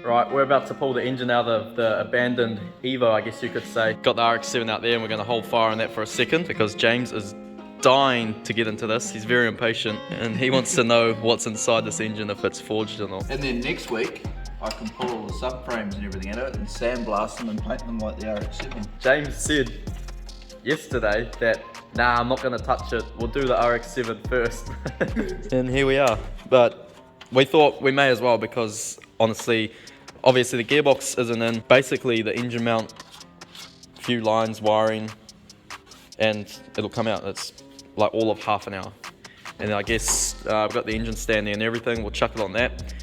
Right, we're about to pull the engine out of the abandoned EVO, I guess you could say. Got the RX-7 out there and we're going to hold fire on that for a second because James is dying to get into this. He's very impatient and he wants to know what's inside this engine, if it's forged or not. And then next week, I can pull all the subframes and everything out of it and sandblast them and paint them like the RX-7. James said yesterday that, nah, I'm not going to touch it. We'll do the RX-7 first. And here we are. But we thought we may as well because honestly, obviously the gearbox isn't in. Basically the engine mount, few lines, wiring, and it'll come out. It's like all of half an hour. And I guess I've got the engine stand there and everything. We'll chuck it on that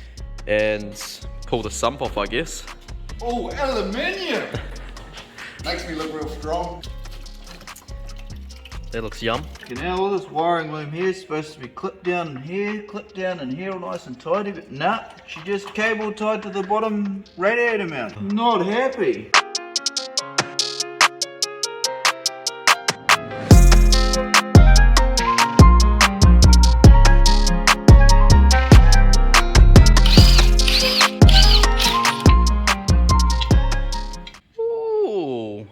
and pull the sump off, I guess. Oh, aluminium! Makes me look real strong. That looks yum. Okay, now all this wiring loom here is supposed to be clipped down in here, all nice and tidy, but nah, she just cable tied to the bottom radiator mount. Not happy. Ooh,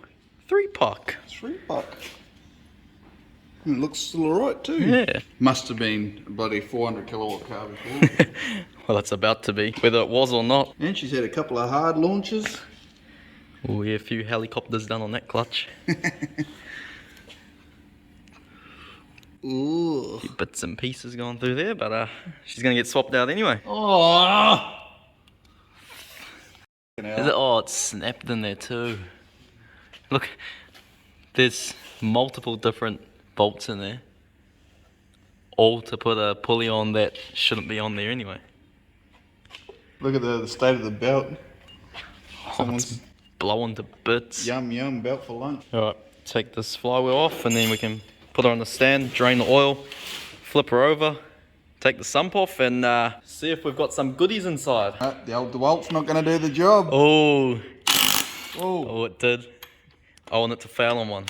3-puck. 3-puck. It looks still alright too. Yeah. Must have been a bloody 400 kilowatt car before. Well, it's about to be, whether it was or not. And she's had a couple of hard launches. Oh yeah, a few helicopters done on that clutch. Ooh. Few bits and pieces going through there, but she's gonna get swapped out anyway. Oh. Is it? Oh, it's snapped in there too. Look, there's multiple different bolts in there, all to put a pulley on that shouldn't be on there anyway. Look at the state of the belt. It's blowing to bits. Yum belt for lunch. Alright, take this flywheel off and then we can put her on the stand, drain the oil, flip her over, take the sump off and see if we've got some goodies inside. The old DeWalt's not going to do the job. Oh, Oh, it did. I want it to fail on one.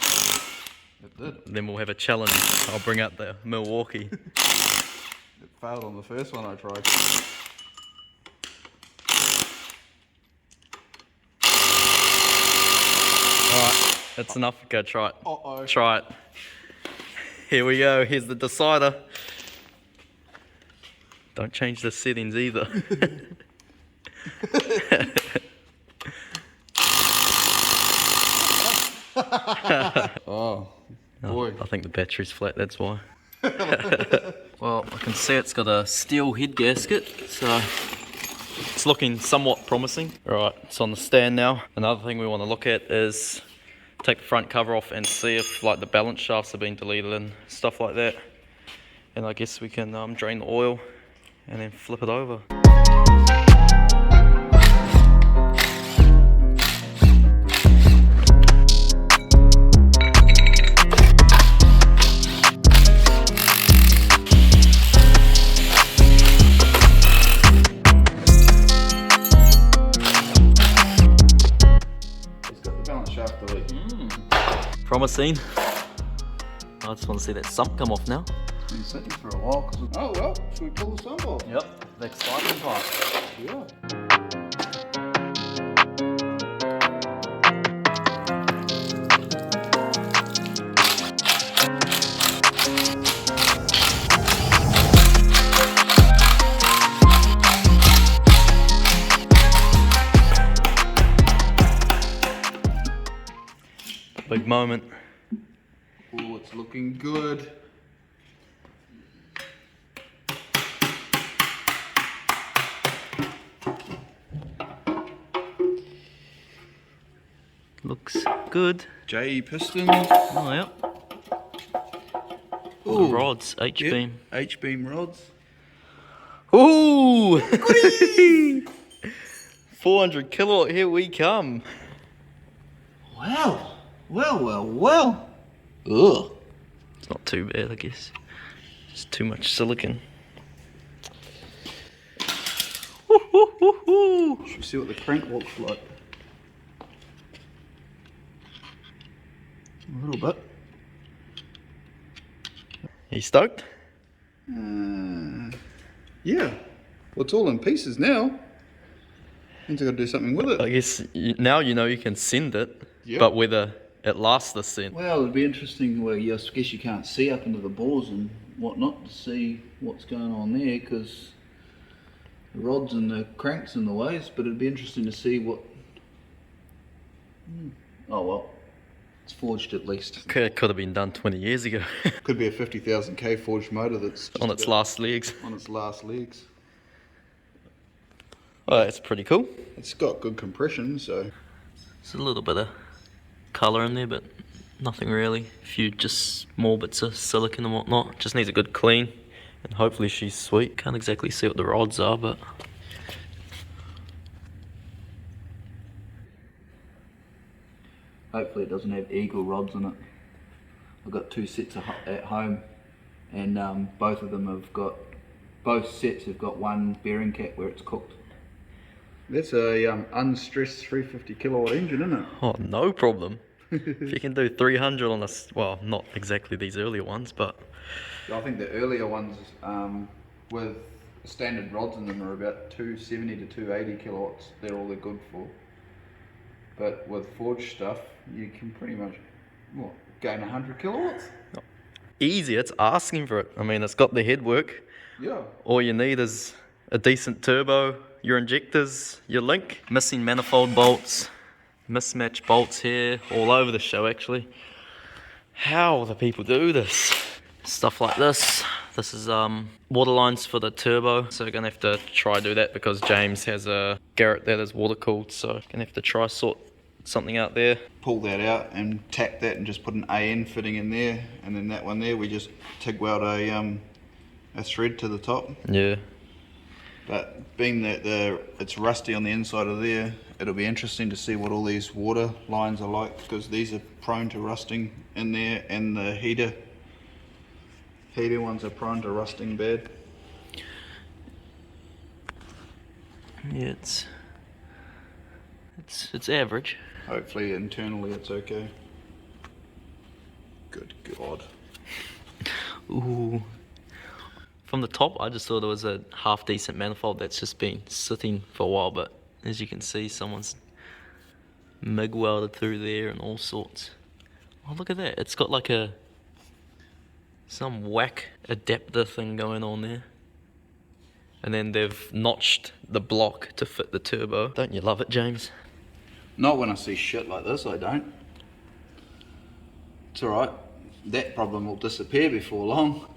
it did. Then we'll have a challenge. I'll bring out the Milwaukee. It failed on the first one I tried. Alright, that's enough. Go try it. Uh-oh. Try it. Here we go. Here's the decider. Don't change the settings either. Oh, boy. I think the battery's flat, that's why. Well, I can see it's got a steel head gasket, so it's looking somewhat promising. Right, it's on the stand now. Another thing we want to look at is take the front cover off and see if like the balance shafts have been deleted and stuff like that. And I guess we can drain the oil and then flip it over. Promising. I just want to see that sump come off now. Been sitting for a while. Oh well, should we pull the sump off? Yep, the exciting part. Yeah. Big moment. Oh, it's looking good. Looks good. J pistons. Oh, yep. Ooh. Rods, H-beam. Yep. H-beam rods. Ooh! 400 kilowatt, here we come. Wow. Well. Ugh. It's not too bad, I guess. Just too much silicon. Should we see what the crank looks like? A little bit. You stoked? Yeah. Well, it's all in pieces now. Means I got to do something with it. I guess now you know you can send it, Yep. but whether it lasts the send. Well, it'd be interesting. Well, yes, I guess you can't see up into the bores and whatnot to see what's going on there because the rods and the cranks in the ways. But it'd be interesting to see what. Oh well, it's forged at least. It could have been done 20 years ago. Could be a 50,000k forged motor that's just On its last legs. on its last legs. Oh, that's pretty cool. It's got good compression, so. There's a little bit of colour in there, but nothing really. A few just small bits of silicone and whatnot. Just needs a good clean, and hopefully she's sweet. Can't exactly see what the rods are, but Hopefully it doesn't have eagle rods in it. I've got 2 sets at home, and both sets have got one bearing cap where it's cooked. That's a unstressed 350 kilowatt engine, isn't it? oh, no problem. If you can do 300 on this, well, not exactly these earlier ones, but I think the earlier ones with standard rods in them are about 270 to 280 kilowatts. They're all they're good for. But with forged stuff, you can pretty much gain 100 kilowatts. easy. It's asking for it. I mean, it's got the headwork. Yeah. All you need is a decent turbo, your injectors, your link. Missing manifold bolts, mismatched bolts here, all over the show actually. How do people do this? Stuff like this. This is water lines for the turbo, so we're gonna have to try do that because James has a Garrett that is water cooled, so gonna have to try sort something out there. Pull that out and tack that and just put an AN fitting in there, and then that one there we just TIG weld a thread to the top. Yeah. But being that it's rusty on the inside of there, it'll be interesting to see what all these water lines are like, because these are prone to rusting in there, and the heater ones are prone to rusting bad. Yeah, it's average. Hopefully internally it's okay. Good God. Ooh. From the top, I just thought it was a half decent manifold that's just been sitting for a while, but as you can see, someone's MIG welded through there and all sorts. Oh, look at that. It's got like some whack adapter thing going on there. And then they've notched the block to fit the turbo. Don't you love it, James? Not when I see shit like this, I don't. It's alright. That problem will disappear before long.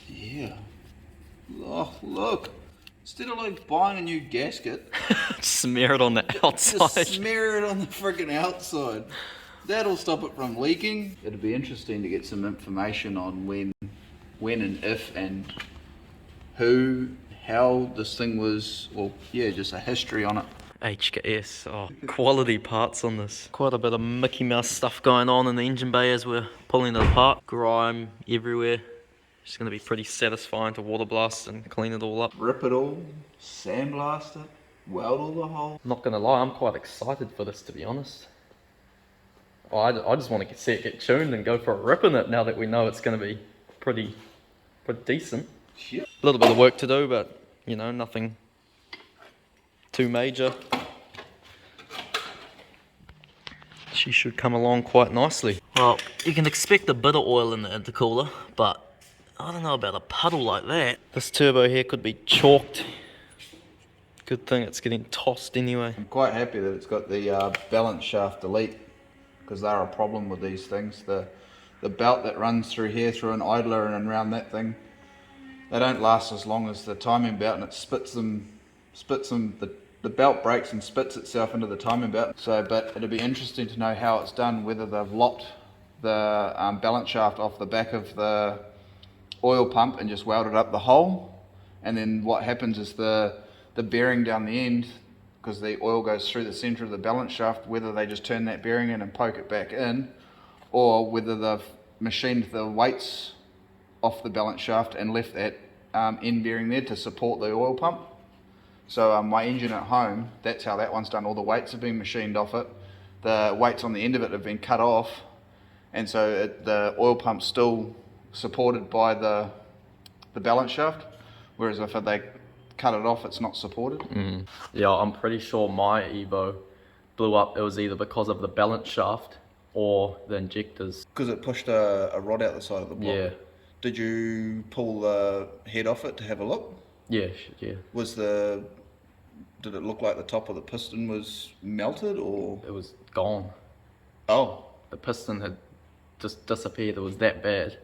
Yeah. Oh, look. Instead of like buying a new gasket, Smear it on the outside. just smear it on the friggin' outside. That'll stop it from leaking. It'd be interesting to get some information on when and if and who, how this thing was, well, yeah, just a history on it. HKS, oh, quality parts on this. Quite a bit of Mickey Mouse stuff going on in the engine bay as we're pulling it apart. Grime everywhere. It's going to be pretty satisfying to water blast and clean it all up. Rip it all, sandblast it, weld all the holes. Not going to lie, I'm quite excited for this, to be honest. Oh, I just want to see it get tuned and go for a rip in it now that we know it's going to be pretty decent. Shit. A little bit of work to do, but you know, nothing too major. She should come along quite nicely. Well, you can expect a bit of oil in the intercooler, but I don't know about a puddle like that. This turbo here could be chalked. Good thing it's getting tossed anyway. I'm quite happy that it's got the balance shaft delete, because they're a problem with these things. The belt that runs through here, through an idler and around that thing, they don't last as long as the timing belt, and it spits them, the belt breaks and spits itself into the timing belt. So, but it'll be interesting to know how it's done, whether they've lopped the balance shaft off the back of the oil pump and just welded up the hole, and then what happens is the bearing down the end, because the oil goes through the center of the balance shaft, whether they just turn that bearing in and poke it back in, or whether they've machined the weights off the balance shaft and left that end bearing there to support the oil pump. So my engine at home, that's how that one's done. All the weights have been machined off it. The weights on the end of it have been cut off, and so the oil pump's still supported by the the balance shaft, whereas if they cut it off, it's not supported. Yeah, I'm pretty sure my EVO blew up. It was either because of the balance shaft or the injectors. Because it pushed a rod out the side of the block. Yeah. Did you pull the head off it to have a look? Yeah. Did it look like the top of the piston was melted, or? It was gone. Oh. The piston had just disappeared. It was that bad.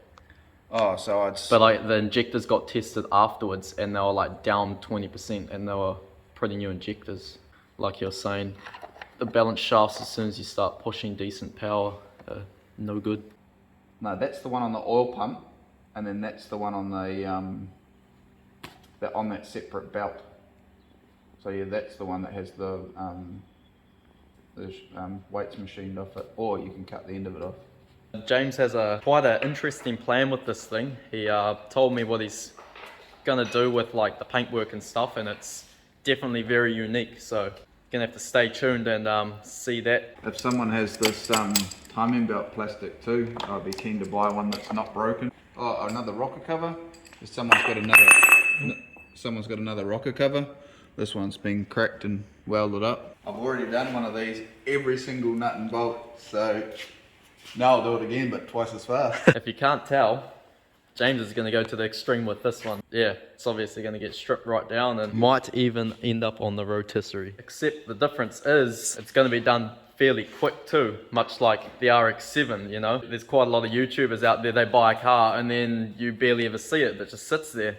Oh, so But like the injectors got tested afterwards and they were like down 20% and they were pretty new injectors. Like you're saying, the balance shafts, as soon as you start pushing decent power, no good. No, that's the one on the oil pump, and then that's the one on the on that separate belt. So yeah, that's the one that has the weights machined off it, or you can cut the end of it off. James has quite an interesting plan with this thing. He told me what he's gonna do with like the paintwork and stuff, and it's definitely very unique. So gonna have to stay tuned and see that. If someone has this timing belt plastic too, I'd be keen to buy one that's not broken. Oh, another rocker cover. If someone's got another rocker cover. This one's been cracked and welded up. I've already done one of these, every single nut and bolt, so now I'll do it again, but twice as fast. If you can't tell, James is going to go to the extreme with this one. Yeah, it's obviously going to get stripped right down and might even end up on the rotisserie. Except the difference is it's going to be done fairly quick too, much like the RX-7, you know. There's quite a lot of YouTubers out there, they buy a car and then you barely ever see it, it just sits there.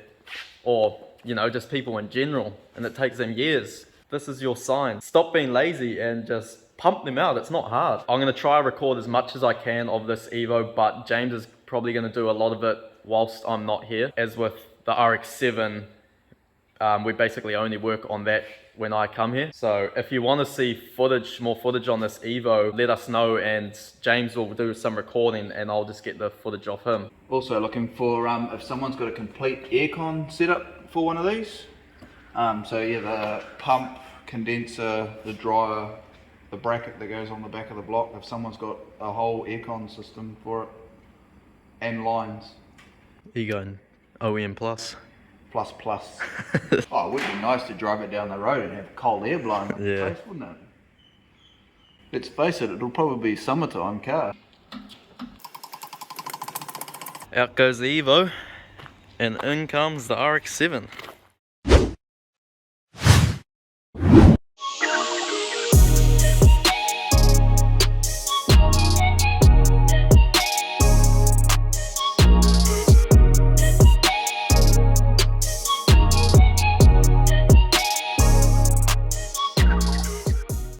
Or, you know, just people in general, and it takes them years. This is your sign. Stop being lazy and just pump them out. It's not hard. I'm going to try record as much as I can of this EVO, but James is probably going to do a lot of it whilst I'm not here. As with the RX-7, we basically only work on that when I come here. So if you want to see more footage on this EVO, let us know, and James will do some recording and I'll just get the footage off him. Also looking for if someone's got a complete aircon setup for one of these. So yeah, the pump, condenser, the dryer, the bracket that goes on the back of the block. If someone's got a whole aircon system for it, and lines. You going OEM plus? Plus. Oh, it would be nice to drive it down the road and have cold air blowing up the face, wouldn't it? Let's face it, it'll probably be summertime car. Out goes the EVO, and in comes the RX-7.